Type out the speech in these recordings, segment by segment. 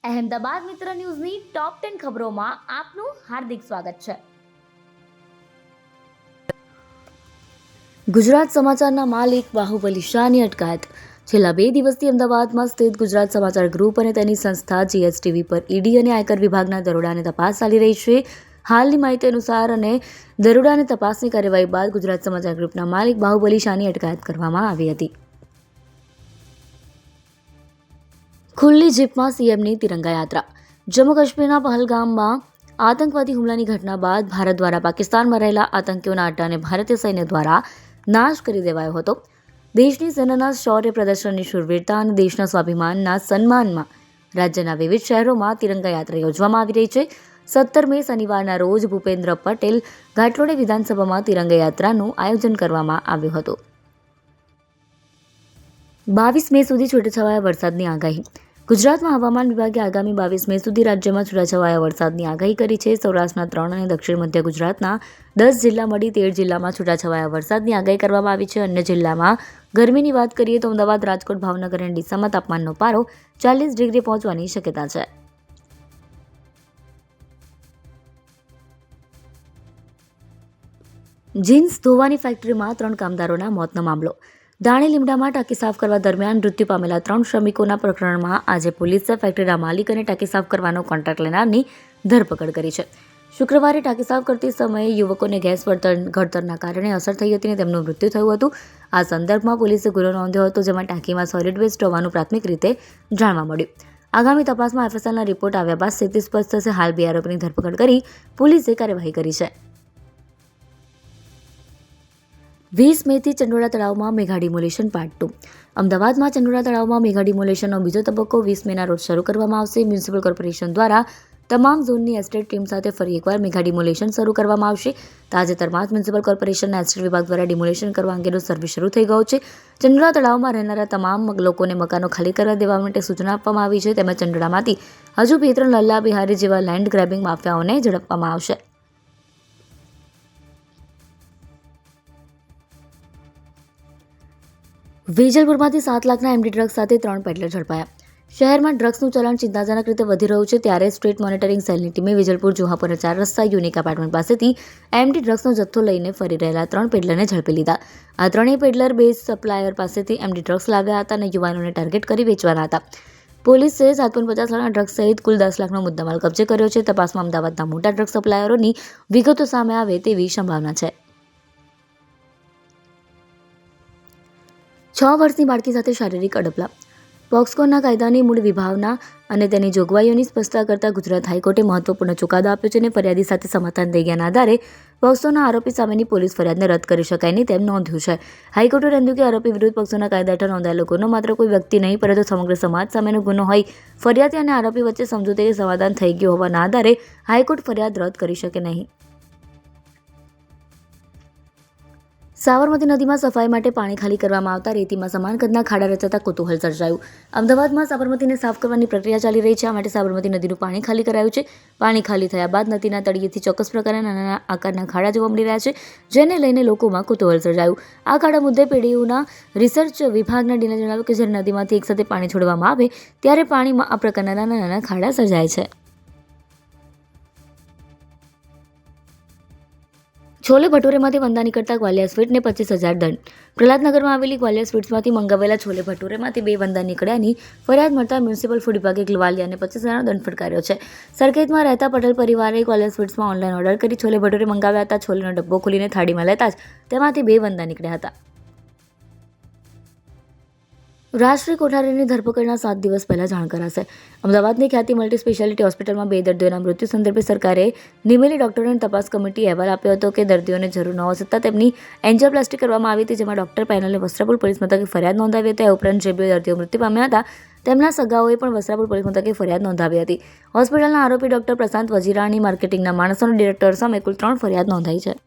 અહેમદાબાદ મિત્ર ન્યૂઝની ટોપ 10 ખબરોમાં આપનું હાર્દિક સ્વાગત છે. ગુજરાત સમાચારના માલિક બાહુબલી શાહની અટકાયત. છેલ્લા 2 દિવસથી અમદાવાદમાં સ્થિત ગુજરાત સમાચાર ગ્રુપ અને તેની સંસ્થા જીએસટીવી પર ઈડી અને આયકર વિભાગના દરોડાની તપાસ ચાલી રહી છે. હાલની માહિતી અનુસાર અને દરોડાની તપાસની કાર્યવાહી બાદ ગુજરાત સમાચાર ગ્રુપના માલિક બાહુબલી શાહની અટકાયત કરવામાં આવી હતી. ખુલ્લી જીપમાં સીએમની તિરંગા યાત્રા. જમ્મુ કાશ્મીરના પહલગામમાં આતંકવાદી હુમલાની ઘટના બાદ ભારત દ્વારા પાકિસ્તાનમાં રહેલા આતંકીઓના અડ્ડાને ભારતીય સૈન્ય દ્વારા નાશ કરી દેવાયો હતો. દેશની સેનાના શૌર્ય પ્રદર્શનની શૂરવીરતા અને દેશના સ્વાભિમાનના સન્માનમાં રાજ્યના વિવિધ શહેરોમાં તિરંગા યાત્રા યોજવામાં આવી રહી છે. 17 મે શનિવારના રોજ ભૂપેન્દ્ર પટેલ ઘાટલોડે વિધાનસભામાં તિરંગા યાત્રાનું આયોજન કરવામાં આવ્યું હતું. 22 મે સુધી છૂટાછવાયા વરસાદની આગાહી. ગુજરાતમાં હવામાન વિભાગે આગામી 22 મે સુધી રાજ્યમાં છૂટાછવાયા વરસાદની આગાહી કરી છે. સૌરાષ્ટ્રના 3 અને દક્ષિણ મધ્ય ગુજરાતના 10 જિલ્લા મળી 13 જિલ્લામાં છૂટાછવાયા વરસાદની આગાહી કરવામાં આવી છે. અન્ય જિલ્લામાં ગરમીની વાત કરીએ તો અમદાવાદ, રાજકોટ, ભાવનગર અને ડીસામાં તાપમાનનો પારો 40 ડિગ્રી પહોંચવાની શક્યતા છે. જીન્સ ધોવાની ફેક્ટરીમાં 3 કામદારોના મોતનો મામલો. દાણી લીમડામાં ટાંકી સાફ કરવા દરમિયાન મૃત્યુ પામેલા 3 શ્રમિકોના પ્રકરણમાં આજે પોલીસે ફેક્ટરીના માલિક અને ટાંકી સાફ કરવાનો કોન્ટ્રાક્ટ લેનારની ધરપકડ કરી છે. શુક્રવારે ટાંકી સાફ કરતી સમયે યુવકોને ગેસ ગળતરના કારણે અસર થઈ હતી અને તેમનું મૃત્યુ થયું હતું. આ સંદર્ભમાં પોલીસે ગુનો નોંધ્યો હતો, જેમાં ટાંકીમાં સોલિડ વેસ્ટ હોવાનું પ્રાથમિક રીતે જાણવા મળ્યું. આગામી તપાસમાં એફએસએલના રિપોર્ટ આવ્યા બાદ સ્થિતિ સ્પષ્ટ થશે. હાલ 2 આરોપીની ધરપકડ કરી પોલીસે કાર્યવાહી કરી છે. 20 મેથી ચંડોળા તળાવમાં મેગા ડિમોલેશન પાર્ટ 2. અમદાવાદમાં ચંડોળા તળાવમાં મેગા ડિમોલેશનનો બીજો તબક્કો 20 મેના રોજ શરૂ કરવામાં આવશે. મ્યુનિસિપલ કોર્પોરેશન દ્વારા તમામ ઝોનની એસ્ટેટ ટીમ સાથે ફરી એકવાર મેગા ડિમોલેશન શરૂ કરવામાં આવશે. તાજેતરમાં જ મ્યુનિસિપલ કોર્પોરેશનના એસ્ટેટ વિભાગ દ્વારા ડિમોલેશન કરવા અંગેનો સર્વે શરૂ થઈ ગયો છે. ચંડોળા તળાવમાં રહેનારા તમામ લોકોને મકાનો ખાલી કરવા દેવા માટે સૂચના આપવામાં આવી છે. તેમજ ચંડોળામાંથી હજુ 2-3 લલ્લા બિહારી જેવા લેન્ડ ગ્રેબિંગ માફિયાઓને ઝડપવામાં આવશે. વેજલપુરમાંથી 7 લાખના એમડી ડ્રગ્સ સાથે 3 પેડલર ઝડપાયા. શહેરમાં ડ્રગ્સનું ચલણ ચિંતાજનક રીતે વધી રહ્યું છે, ત્યારે સ્ટેટ મોનિટરિંગ સેલની ટીમે વેજલપુર જોહાપુર 4 રસ્તા યુનિક એપાર્ટમેન્ટ પાસેથી એમડી ડ્રગ્સનો જથ્થો લઈને ફરી રહેલા 3 પેડલરને ઝડપી લીધા. આ ત્રણેય પેડલર બે સપ્લાયર પાસેથી એમડી ડ્રગ્સ લાવ્યા હતા અને યુવાનોને ટાર્ગેટ કરી વેચવાના હતા. પોલીસે 750 લાખના ડ્રગ્સ સહિત કુલ 10 લાખનો મુદ્દામાલ કબજે કર્યો છે. તપાસમાં અમદાવાદના મોટા ડ્રગ્સ સપ્લાયરોની વિગતો સામે આવે તેવી સંભાવના છે. 6 વર્ષની બાળકી સાથે શારીરિક અડપલા. પોક્સોના કાયદાની મૂળ વિભાવના અને તેની જોગવાઈઓની સ્પષ્ટતા કરતા ગુજરાત હાઈકોર્ટે મહત્વપૂર્ણ ચુકાદો આપ્યો છે અને ફરિયાદી સાથે સમાધાન થઈ ગયાના આધારે પોક્સોના આરોપી સામેની પોલીસ ફરિયાદને રદ કરી શકાય નહીં તેમ નોંધ્યું છે. હાઈકોર્ટે નોંધ્યું કે આરોપી વિરુદ્ધ પોક્સોના કાયદા હેઠળ નોંધાયેલો ગુનો માત્ર કોઈ વ્યક્તિ નહીં પરંતુ સમગ્ર સમાજ સામેનો ગુનો હોય. ફરિયાદી અને આરોપી વચ્ચે સમજૂતી કે સમાધાન થઈ ગયું હોવાના આધારે હાઈકોર્ટ ફરિયાદ રદ કરી શકે નહીં. સાબરમતી નદીમાં સફાઈ માટે પાણી ખાલી કરવામાં આવતા રેતીમાં સમાન કદના ખાડા રચાતા કુતૂહલ સર્જાયું. અમદાવાદમાં સાબરમતીને સાફ કરવાની પ્રક્રિયા ચાલી રહી છે. આ માટે સાબરમતી નદીનું પાણી ખાલી કરાયું છે. પાણી ખાલી થયા બાદ નદીના તળિયેથી ચોક્કસ પ્રકારના નાના આકારના ખાડા જોવા મળી રહ્યા છે, જેને લઈને લોકોમાં કુતૂહલ સર્જાયું. આ ખાડા મુદ્દે પીડીયુના રિસર્ચ વિભાગના ડીને જણાવ્યું કે જ્યારે નદીમાંથી એકસાથે પાણી છોડવામાં આવે ત્યારે પાણીમાં આ પ્રકારના નાના ખાડા સર્જાય છે. છોલે ભટુરેમાંથી વંદા નીકળતા ગ્વાલિયર સ્વીટને 25,000 દંડ. પ્રહલાદનગરમાં આવેલી ગ્વાલિયર સ્વીટ્સમાંથી મંગાવેલા છોલે ભટુરેમાંથી 2 વંદા નીકળ્યાની ફરિયાદ મળતા મ્યુનિસિપલ ફૂડ વિભાગે ગ્વાલિયરને 25,000નો દંડ ફટકાર્યો છે. સરખેજમાં રહેતા પટેલ પરિવારે ગ્વાલિયર સ્વીટ્સમાં ઓનલાઈન ઓર્ડર કરી છોલે ભટુરે મંગાવ્યા હતા. છોલેનો ડબ્બો ખોલીને થાળીમાં લેતા જ તેમાંથી 2 વંદા નીકળ્યા હતા. રાષ્ટ્રીય કોઠારીની ધરપકડના 7 દિવસ પહેલા જાણ કરાશે. અમદાવાદની ખ્યાતિ મલ્ટી સ્પેશિયાલિટી હોસ્પિટલમાં 2 દર્દીઓના મૃત્યુ સંદર્ભે સરકારે નિમેલી ડોક્ટરોની તપાસ કમિટી અહેવાલ આપ્યો હતો કે દર્દીઓને જરૂર ન હોવા છતાં તેમની એન્જિયોપ્લાસ્ટી કરવામાં આવી હતી, જેમાં ડોક્ટર પેનલે વસ્ત્રાપુર પોલીસ મથકે ફરિયાદ નોંધાવી હતી. આ ઉપરાંત જે 2 દર્દીઓ મૃત્યુ પામ્યા હતા તેમના સગાઓએ પણ વસ્ત્રાપુર પોલીસ મથકે ફરિયાદ નોંધાવી હતી. હોસ્પિટલના આરોપી ડોક્ટર પ્રશાંત વજીરાની માર્કેટિંગના માણસોના ડિરેક્ટર સામે કુલ 3 ફરિયાદ નોંધાઈ છે.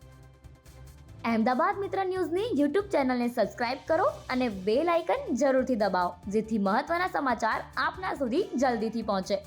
અહેમદાબાદ મિત્ર ન્યૂઝની યુટ્યુબ ચેનલને સબસ્ક્રાઇબ કરો અને બેલ આઇકન જરૂરથી દબાવો, જેથી મહત્વના સમાચાર આપના સુધી જલ્દીથી પહોંચે.